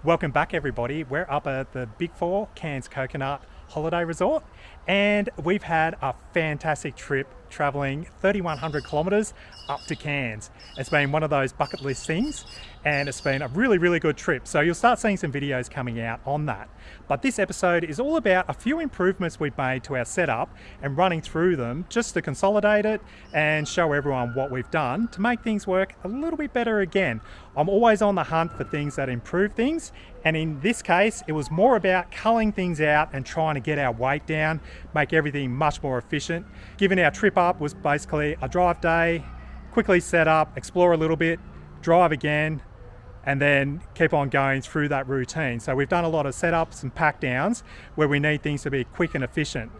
Welcome back everybody. We're up at the Big Four Cairns Coconut Holiday Resort and we've had a fantastic trip traveling 3,100 kilometers up to Cairns. It's been one of those bucket list things and it's been a really good trip. So you'll start seeing some videos coming out on that. But this episode is all about a few improvements we've made to our setup and running through them just to consolidate it and show everyone what we've done to make things work a little bit better again. I'm always on the hunt for things that improve things, and in this case it was more about culling things out and trying to get our weight down, make everything much more efficient. Given our trip up was basically a drive day, quickly set up, explore a little bit, drive again, and then keep on going through that routine. So we've done a lot of setups and pack downs where we need things to be quick and efficient.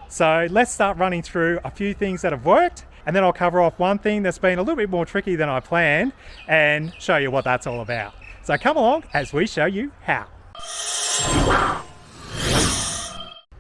So let's start running through a few things that have worked, and then I'll cover off one thing that's been a little bit more tricky than I planned and show you what that's all about. So come along as we show you how.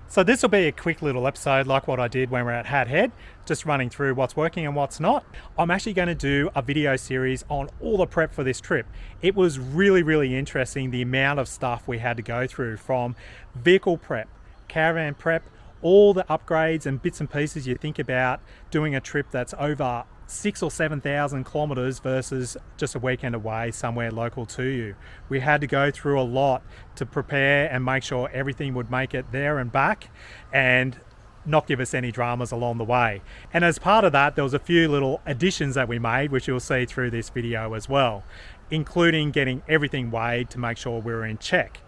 So this will be a quick little episode like what I did when we were at Hat Head, just running through what's working and what's not. I'm actually going to do a video series on all the prep for this trip. It was really interesting, the amount of stuff we had to go through, from vehicle prep, caravan prep, all the upgrades and bits and pieces you think about doing a trip that's over 6,000 or 7,000 kilometers versus just a weekend away somewhere local to you. We had to go through a lot to prepare and make sure everything would make it there and back and not give us any dramas along the way. And as part of that, there was a few little additions that we made, which you'll see through this video as well, including getting everything weighed to make sure we were in check.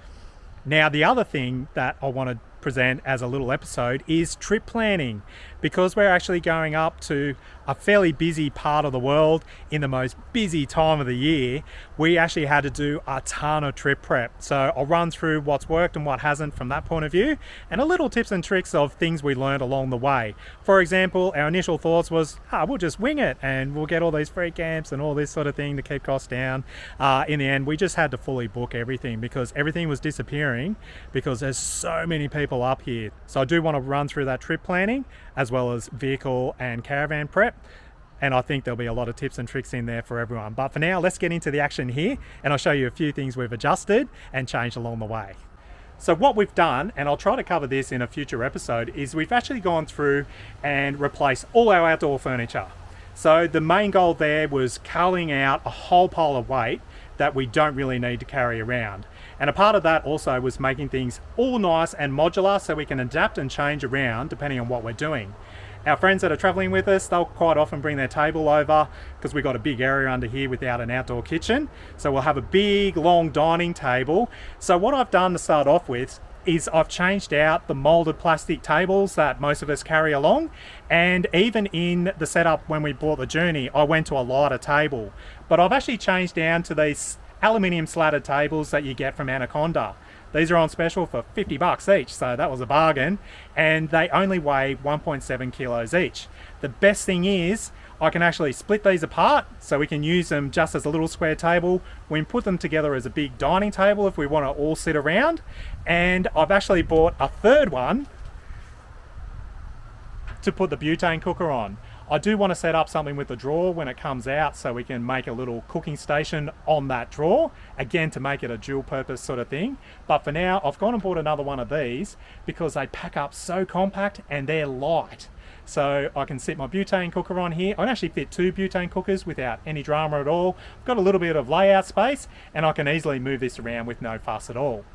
Now, the other thing that I want to present as a little episode is trip planning, because we're actually going up to a fairly busy part of the world in the most busy time of the year. We actually had to do a ton of trip prep. So I'll run through what's worked and what hasn't from that point of view, and a little tips and tricks of things we learned along the way. For example, our initial thoughts was, we'll just wing it and we'll get all these free camps and all this sort of thing to keep costs down. In the end, we just had to fully book everything because everything was disappearing because there's so many people up here. So I do want to run through that trip planning as well as vehicle and caravan prep, and I think there'll be a lot of tips and tricks in there for everyone. But for now, let's get into the action here and I'll show you a few things we've adjusted and changed along the way. So what we've done, and I'll try to cover this in a future episode, is we've actually gone through and replaced all our outdoor furniture. So the main goal there was culling out a whole pile of weight that we don't really need to carry around. And a part of that also was making things all nice and modular so we can adapt and change around depending on what we're doing. Our friends that are traveling with us, they'll quite often bring their table over because we've got a big area under here without an outdoor kitchen. So we'll have a big long dining table. So what I've done to start off with is I've changed out the molded plastic tables that most of us carry along, and even in the setup when we bought the Journey, I went to a lighter table. But I've actually changed down to these aluminium slatted tables that you get from Anaconda. These are on special for $50 each, so that was a bargain, and they only weigh 1.7 kilos each. The best thing is I can actually split these apart so we can use them just as a little square table. We can put them together as a big dining table if we want to all sit around, and I've actually bought a third one to put the butane cooker on. I do want to set up something with the drawer when it comes out so we can make a little cooking station on that drawer, again to make it a dual purpose sort of thing. But for now, I've gone and bought another one of these because they pack up so compact and they're light. So I can sit my butane cooker on here. I can actually fit 2 butane cookers without any drama at all. I've got a little bit of layout space and I can easily move this around with no fuss at all.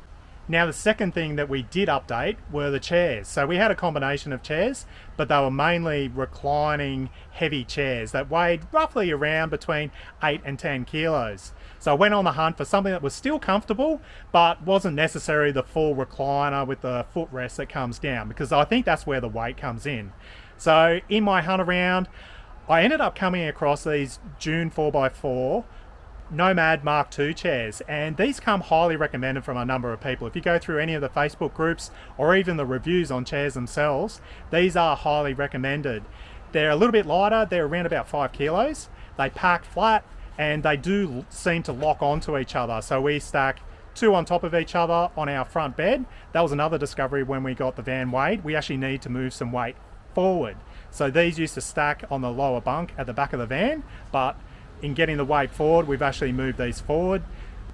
Now, the second thing that we did update were the chairs. So we had a combination of chairs, but they were mainly reclining heavy chairs that weighed roughly around between 8 and 10 kilos. So I went on the hunt for something that was still comfortable, but wasn't necessarily the full recliner with the footrest that comes down, because I think that's where the weight comes in. So in my hunt around, I ended up coming across these June 4x4 Nomad Mark II chairs, and these come highly recommended from a number of people. If you go through any of the Facebook groups or even the reviews on chairs themselves, these are highly recommended. They're a little bit lighter, they're around about 5 kilos. They pack flat and they do seem to lock onto each other. So we stack 2 on top of each other on our front bed. That was another discovery when we got the van weighed. We actually need to move some weight forward. So these used to stack on the lower bunk at the back of the van, but in getting the weight forward, we've actually moved these forward.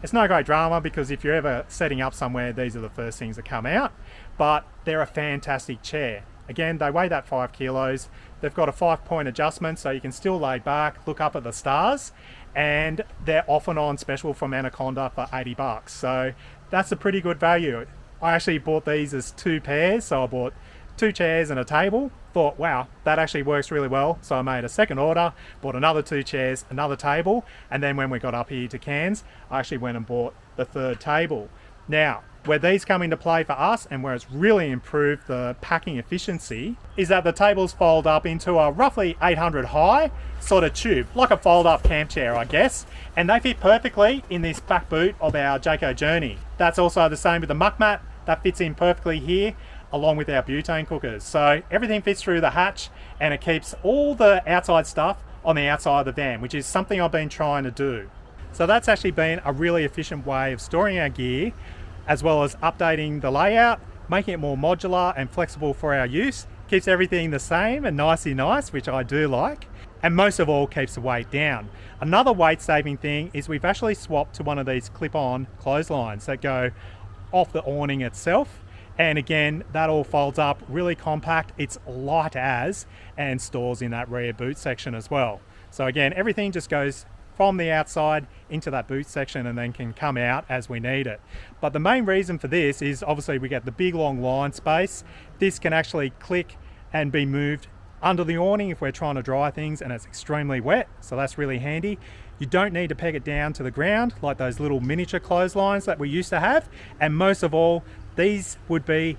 It's no great drama because if you're ever setting up somewhere, these are the first things that come out, but they're a fantastic chair. Again, they weigh that 5 kilos. They've got a 5-point adjustment, so you can still lay back, look up at the stars, and they're often on special from Anaconda for $80. So that's a pretty good value. I actually bought these as 2 pairs, so I bought 2 chairs and a table. Thought, wow, that actually works really well. So I made a second order, bought another 2 chairs, another table, and then when we got up here to Cairns, I actually went and bought the 3rd table. Now, where these come into play for us and where it's really improved the packing efficiency is that the tables fold up into a roughly 800 high sort of tube, like a fold-up camp chair, I guess, and they fit perfectly in this back boot of our Jayco Journey. That's also the same with the muck mat. That fits in perfectly here, along with our butane cookers. So everything fits through the hatch and it keeps all the outside stuff on the outside of the van, which is something I've been trying to do. So that's actually been a really efficient way of storing our gear, as well as updating the layout, making it more modular and flexible for our use. Keeps everything the same and nicey nice, which I do like. And most of all, keeps the weight down. Another weight saving thing is we've actually swapped to one of these clip-on clotheslines that go off the awning itself. And again, that all folds up really compact. It's light as, and stores in that rear boot section as well. So again, everything just goes from the outside into that boot section and then can come out as we need it. But the main reason for this is obviously we get the big long line space. This can actually click and be moved under the awning if we're trying to dry things and it's extremely wet, so that's really handy. You don't need to peg it down to the ground like those little miniature clotheslines that we used to have, and most of all, these would be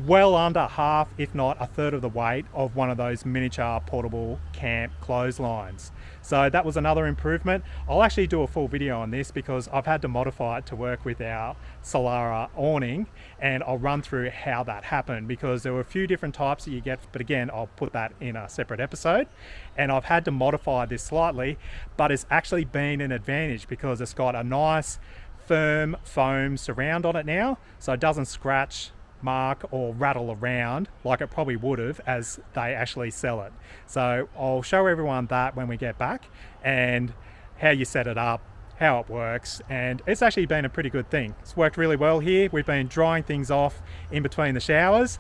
well under half, if not a third of the weight of one of those miniature portable camp clotheslines. So that was another improvement. I'll actually do a full video on this because I've had to modify it to work with our Solara awning, and I'll run through how that happened because there were a few different types that you get, but again, I'll put that in a separate episode. And I've had to modify this slightly, but it's actually been an advantage because it's got a nice firm foam surround on it now, so it doesn't scratch, mark or rattle around like it probably would have as they actually sell it. So I'll show everyone that when we get back and how you set it up, how it works, and it's actually been a pretty good thing. It's worked really well here. We've been drying things off in between the showers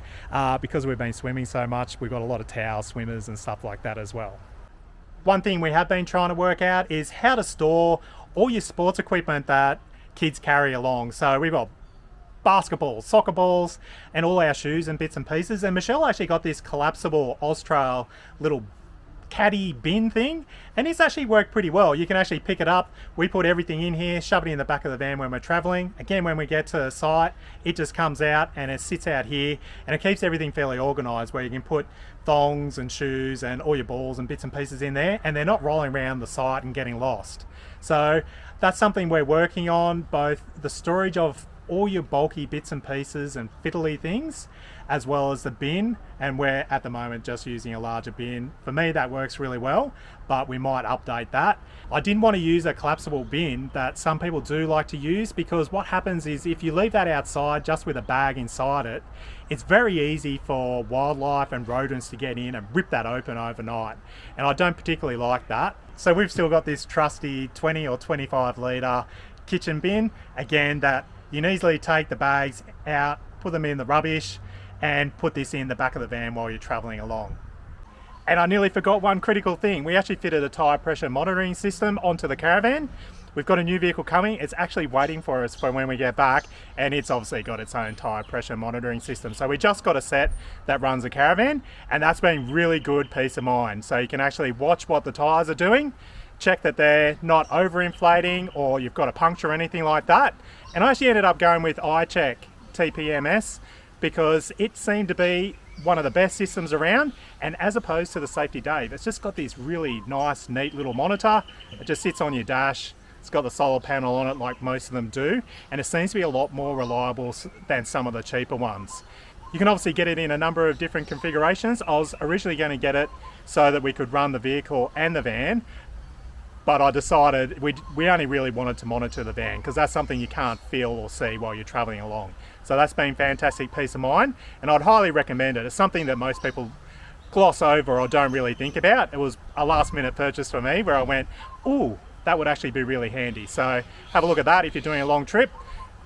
because we've been swimming so much. We've got a lot of towels, swimmers and stuff like that as well. One thing we have been trying to work out is how to store all your sports equipment that kids carry along. So we've got basketballs, soccer balls, and all our shoes and bits and pieces. And Michelle actually got this collapsible Austrail little caddy bin thing, and it's actually worked pretty well. You can actually pick it up. We put everything in here, shove it in the back of the van when we're traveling. Again, when we get to the site, it just comes out and it sits out here, and it keeps everything fairly organized where you can put thongs and shoes and all your balls and bits and pieces in there, and they're not rolling around the site and getting lost. So that's something we're working on, both the storage of all your bulky bits and pieces and fiddly things, as well as the bin, and we're at the moment just using a larger bin. For me, that works really well, but we might update that. I didn't want to use a collapsible bin that some people do like to use, because what happens is if you leave that outside just with a bag inside it, it's very easy for wildlife and rodents to get in and rip that open overnight, and I don't particularly like that. So we've still got this trusty 20 or 25 litre kitchen bin, again, that you can easily take the bags out, put them in the rubbish, and put this in the back of the van while you're traveling along. And I nearly forgot one critical thing. We actually fitted a tyre pressure monitoring system onto the caravan. We've got a new vehicle coming. It's actually waiting for us for when we get back, and it's obviously got its own tyre pressure monitoring system. So we just got a set that runs the caravan, and that's been really good peace of mind. So you can actually watch what the tyres are doing, check that they're not overinflating or you've got a puncture or anything like that. And I actually ended up going with iCheck TPMS because it seemed to be one of the best systems around, and as opposed to the Safety Dave, it's just got this really nice, neat little monitor. It just sits on your dash. It's got the solar panel on it like most of them do, and it seems to be a lot more reliable than some of the cheaper ones. You can obviously get it in a number of different configurations. I was originally going to get it so that we could run the vehicle and the van, but I decided we only really wanted to monitor the van because that's something you can't feel or see while you're traveling along. So that's been fantastic peace of mind, and I'd highly recommend it. It's something that most people gloss over or don't really think about. It was a last minute purchase for me where I went, ooh, that would actually be really handy. So have a look at that if you're doing a long trip.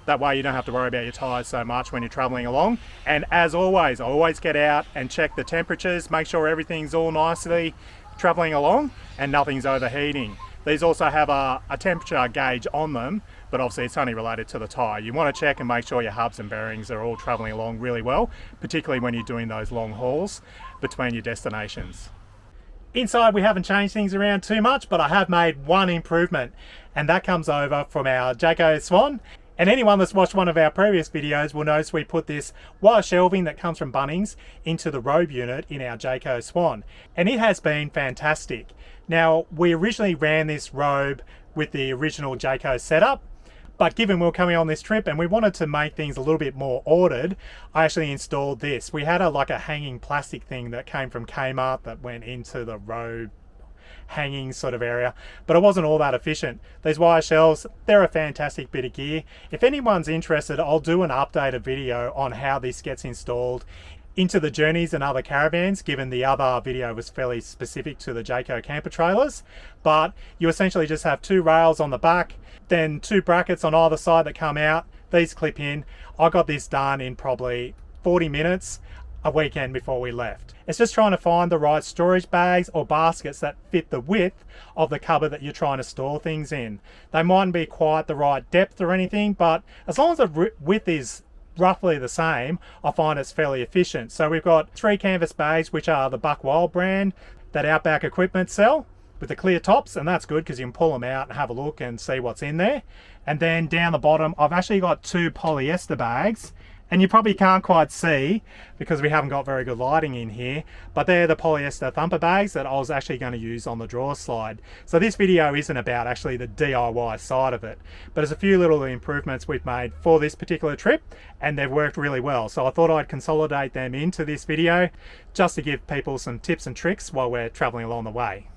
That way you don't have to worry about your tyres so much when you're traveling along. And as always get out and check the temperatures, make sure everything's all nicely traveling along and nothing's overheating. These also have a temperature gauge on them, but obviously it's only related to the tyre. You want to check and make sure your hubs and bearings are all traveling along really well, particularly when you're doing those long hauls between your destinations. Inside we haven't changed things around too much, but I have made one improvement, and that comes over from our Jayco Swan. And anyone that's watched one of our previous videos will notice we put this wire shelving that comes from Bunnings into the Robe unit in our Jayco Swan. And it has been fantastic. Now, we originally ran this Robe with the original Jayco setup, but given we were coming on this trip and we wanted to make things a little bit more ordered, I actually installed this. We had like a hanging plastic thing that came from Kmart that went into the Robe hanging sort of area, but it wasn't all that efficient. These wire shelves, they're a fantastic bit of gear. If anyone's interested, I'll do an updated video on how this gets installed into the Journeys and other caravans, given the other video was fairly specific to the Jayco camper trailers. But you essentially just have two rails on the back, then two brackets on either side that come out. These clip in. I got this done in probably 40 minutes a weekend before we left. It's just trying to find the right storage bags or baskets that fit the width of the cupboard that you're trying to store things in. They mightn't be quite the right depth or anything, but as long as the width is roughly the same, I find it's fairly efficient. So we've got 3 canvas bags, which are the Buck Wild brand that Outback Equipment sell, with the clear tops, and that's good because you can pull them out and have a look and see what's in there. And then down the bottom, I've actually got 2 polyester bags, and you probably can't quite see because we haven't got very good lighting in here, but they're the polyester thumper bags that I was actually going to use on the drawer slide. So this video isn't about actually the DIY side of it, but there's a few little improvements we've made for this particular trip, and they've worked really well. So I thought I'd consolidate them into this video just to give people some tips and tricks while we're traveling along the way.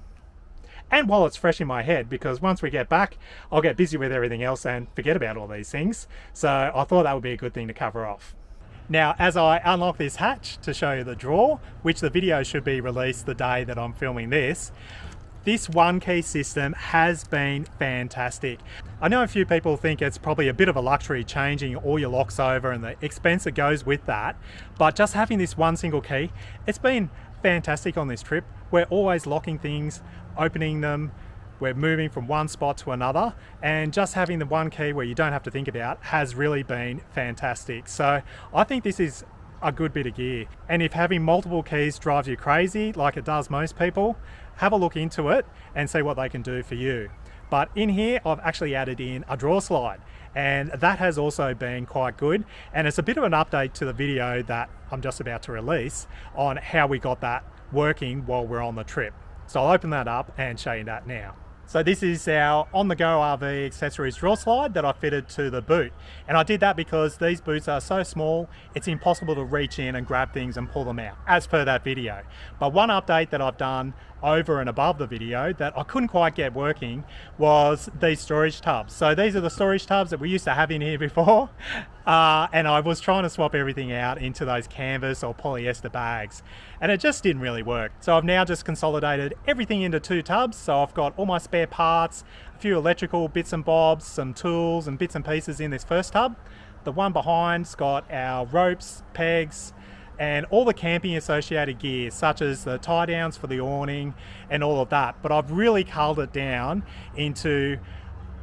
And while it's fresh in my head, because once we get back, I'll get busy with everything else and forget about all these things. So I thought that would be a good thing to cover off. Now, as I unlock this hatch to show you the drawer, which the video should be released the day that I'm filming this one key system has been fantastic. I know a few people think it's probably a bit of a luxury changing all your locks over and the expense that goes with that, but just having this one single key, it's been fantastic on this trip. We're always locking things, opening them, we're moving from one spot to another, and just having the one key where you don't have to think about has really been fantastic. So I think this is a good bit of gear, and if having multiple keys drives you crazy like it does most people, have a look into it and see what they can do for you. But in here I've actually added in a drawer slide, and that has also been quite good, and it's a bit of an update to the video that I'm just about to release on how we got that working while we're on the trip. So I'll open that up and show you that now. So this is our on-the-go RV accessories drawer slide that I fitted to the boot. And I did that because these boots are so small, it's impossible to reach in and grab things and pull them out, as per that video. But one update that I've done over and above the video that I couldn't quite get working was these storage tubs. So these are the storage tubs that we used to have in here before. And I was trying to swap everything out into those canvas or polyester bags, and it just didn't really work. So I've now just consolidated everything into 2 tubs. So I've got all my spare parts, a few electrical bits and bobs, some tools and bits and pieces in this first tub. The one behind's got our ropes, pegs, and all the camping associated gear, such as the tie downs for the awning and all of that. But I've really culled it down into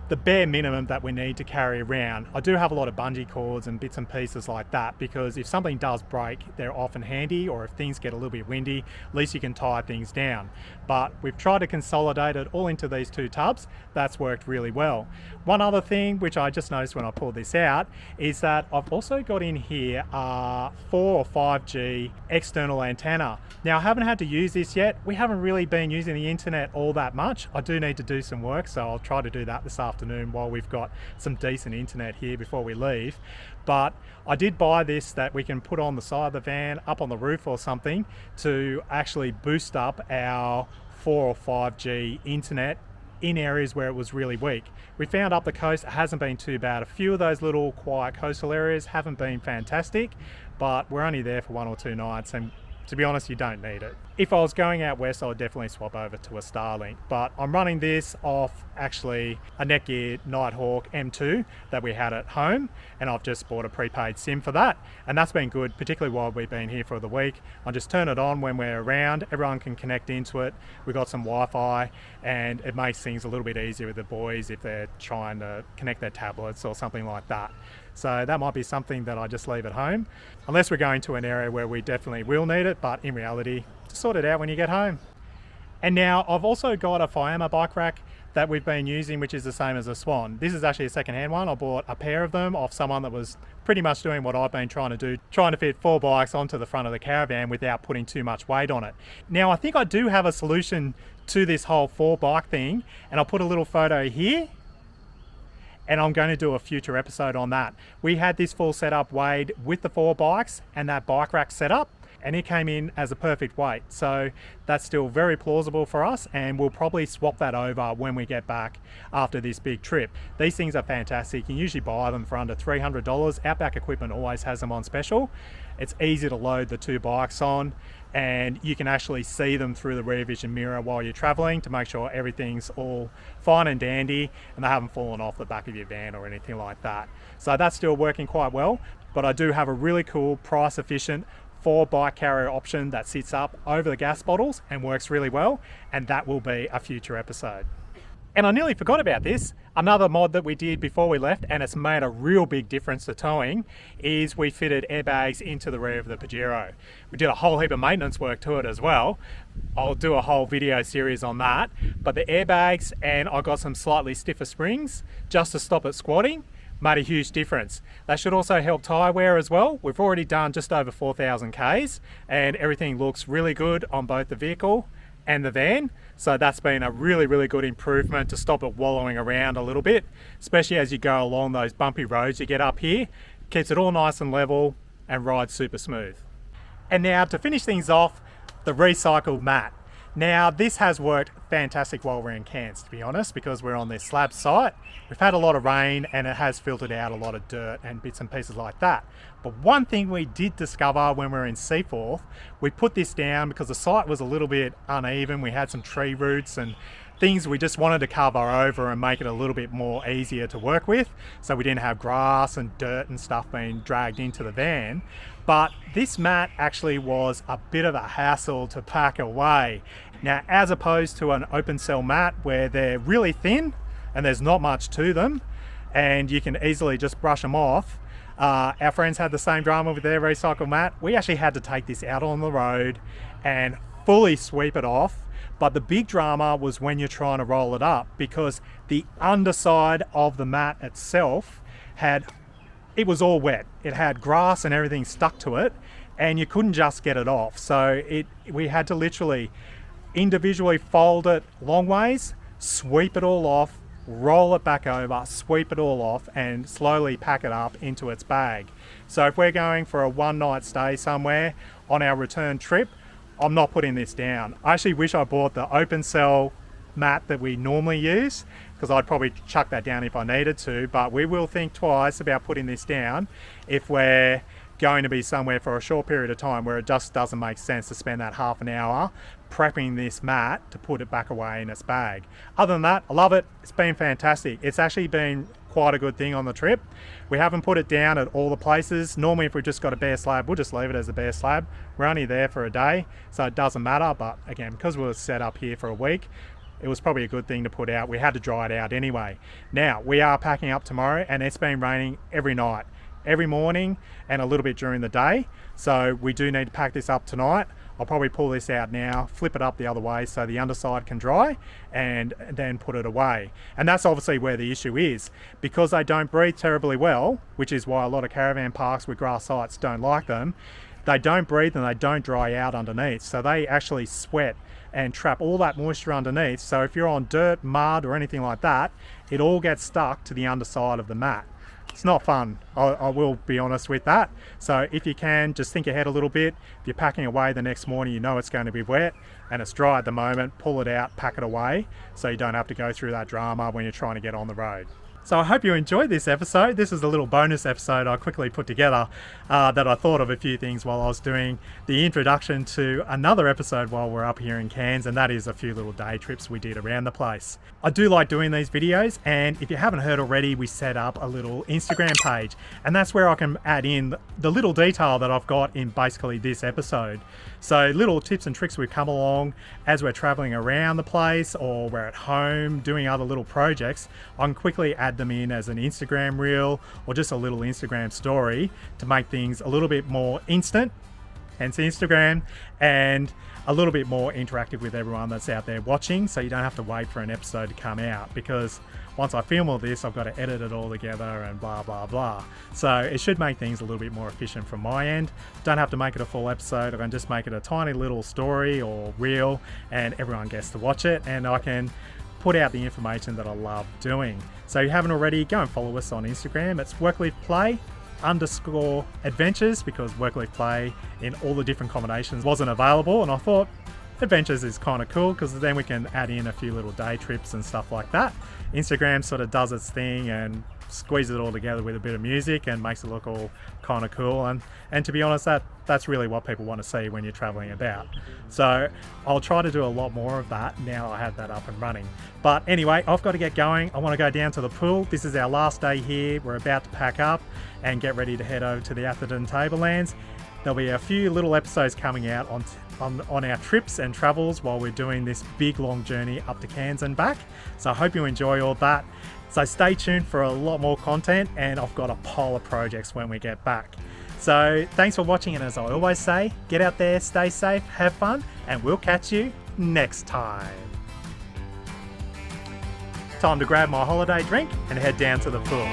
the bare minimum that we need to carry around. I do have a lot of bungee cords and bits and pieces like that, because if something does break, they're often handy, or if things get a little bit windy, at least you can tie things down. But we've tried to consolidate it all into these 2 tubs. That's worked really well. One other thing which I just noticed when I pulled this out is that I've also got in here a 4 or 5G external antenna. Now I haven't had to use this yet. We haven't really been using the internet all that much. I do need to do some work, so I'll try to do that this afternoon while we've got some decent internet here before we leave. But I did buy this that we can put on the side of the van, up on the roof or something, to actually boost up our 4 or 5G internet in areas where it was really weak. We found up the coast it hasn't been too bad. A few of those little quiet coastal areas haven't been fantastic, but we're only there for 1 or 2 nights, and to be honest, you don't need it. If I was going out west, I would definitely swap over to a Starlink, but I'm running this off actually a Netgear Nighthawk M2 that we had at home, and I've just bought a prepaid SIM for that, and that's been good, particularly while we've been here for the week. I just turn it on when we're around, everyone can connect into it. We've got some Wi-Fi, and it makes things a little bit easier with the boys if they're trying to connect their tablets or something like that. So that might be something that I just leave at home, unless we're going to an area where we definitely will need it, but in reality, just sort it out when you get home. And now I've also got a Fiamma bike rack that we've been using, which is the same as a Swan. This is actually a second-hand one. I bought a pair of them off someone that was pretty much doing what I've been trying to do, trying to fit 4 bikes onto the front of the caravan without putting too much weight on it. Now I think I do have a solution to this whole 4 bike thing, and I'll put a little photo here, and I'm going to do a future episode on that. We had this full setup weighed with the 4 bikes and that bike rack setup, and it came in as a perfect weight. So that's still very plausible for us, and we'll probably swap that over when we get back after this big trip. These things are fantastic. You can usually buy them for under $300. Outback Equipment always has them on special. It's easy to load the 2 bikes on, and you can actually see them through the rear vision mirror while you're traveling to make sure everything's all fine and dandy and they haven't fallen off the back of your van or anything like that. So that's still working quite well, but I do have a really cool, price efficient 4 bike carrier option that sits up over the gas bottles and works really well, and that will be a future episode. And I nearly forgot about this. Another mod that we did before we left, and it's made a real big difference to towing, is we fitted airbags into the rear of the Pajero. We did a whole heap of maintenance work to it as well. I'll do a whole video series on that. But the airbags, and I got some slightly stiffer springs just to stop it squatting, made a huge difference. That should also help tyre wear as well. We've already done just over 4,000 Ks, and everything looks really good on both the vehicle and the van. So that's been a really good improvement to stop it wallowing around a little bit, especially as you go along those bumpy roads you get up here. Keeps it all nice and level and rides super smooth. And now to finish things off, the recycled mat. Now this has worked fantastic while we're in Cairns, to be honest, because we're on this slab site. We've had a lot of rain and it has filtered out a lot of dirt and bits and pieces like that. But one thing we did discover when we were in Seaforth, we put this down because the site was a little bit uneven. We had some tree roots and things we just wanted to cover over and make it a little bit more easier to work with, so we didn't have grass and dirt and stuff being dragged into the van. But this mat actually was a bit of a hassle to pack away. Now, as opposed to an open cell mat where they're really thin and there's not much to them and you can easily just brush them off, our friends had the same drama with their recycled mat. We actually had to take this out on the road and fully sweep it off. But the big drama was when you're trying to roll it up, because the underside of the mat itself it was all wet. It had grass and everything stuck to it, and you couldn't just get it off. So we had to literally individually fold it long ways, sweep it all off, roll it back over, sweep it all off, and slowly pack it up into its bag. So if we're going for a 1-night stay somewhere on our return trip, I'm not putting this down. I actually wish I bought the open cell mat that we normally use, because I'd probably chuck that down if I needed to, but we will think twice about putting this down if we're going to be somewhere for a short period of time where it just doesn't make sense to spend that half an hour prepping this mat to put it back away in its bag. Other than that, I love it. It's been fantastic. It's actually been quite a good thing on the trip. We haven't put it down at all the places. Normally if we've just got a bare slab, we'll just leave it as a bare slab. We're only there for a day, so it doesn't matter. But again, because we were set up here for a week, it was probably a good thing to put out. We had to dry it out anyway. Now, we are packing up tomorrow, and it's been raining every night, every morning, and a little bit during the day. So we do need to pack this up tonight. I'll probably pull this out now, flip it up the other way so the underside can dry, and then put it away. And that's obviously where the issue is. Because they don't breathe terribly well, which is why a lot of caravan parks with grass sites don't like them, they don't breathe and they don't dry out underneath. So they actually sweat and trap all that moisture underneath. So if you're on dirt, mud, or anything like that, it all gets stuck to the underside of the mat. It's not fun, I will be honest with that. So if you can, just think ahead a little bit. If you're packing away the next morning, you know it's going to be wet and it's dry at the moment, pull it out, pack it away, so you don't have to go through that drama when you're trying to get on the road. So I hope you enjoyed this episode. This is a little bonus episode I quickly put together that I thought of a few things while I was doing the introduction to another episode while we're up here in Cairns, and that is a few little day trips we did around the place. I do like doing these videos, and if you haven't heard already, we set up a little Instagram page, and that's where I can add in the little detail that I've got in basically this episode. So little tips and tricks we've come along as we're traveling around the place or we're at home doing other little projects. I can quickly add them in as an Instagram reel or just a little Instagram story to make things a little bit more instant, hence Instagram, and a little bit more interactive with everyone that's out there watching, so you don't have to wait for an episode to come out, because once I film all this I've got to edit it all together and blah blah blah. So it should make things a little bit more efficient from my end. Don't have to make it a full episode, I can just make it a tiny little story or reel and everyone gets to watch it, and I can put out the information that I love doing. So if you haven't already, go and follow us on Instagram. It's workleafplay_adventures, because workleaf play in all the different combinations wasn't available, and I thought adventures is kind of cool because then we can add in a few little day trips and stuff like that. Instagram sort of does its thing and squeezes it all together with a bit of music and makes it look all kind of cool, and to be honest, that's really what people want to see when you're traveling about. So I'll try to do a lot more of that now I have that up and running. But anyway, I've got to get going. I want to go down to the pool. This is our last day here. We're about to pack up and get ready to head over to the Atherton Tablelands. There'll be a few little episodes coming out on our trips and travels while we're doing this big long journey up to Cairns and back. So I hope you enjoy all that. So stay tuned for a lot more content, and I've got a pile of projects when we get back. So thanks for watching, and as I always say, get out there, stay safe, have fun, and we'll catch you next time. Time to grab my holiday drink and head down to the pool.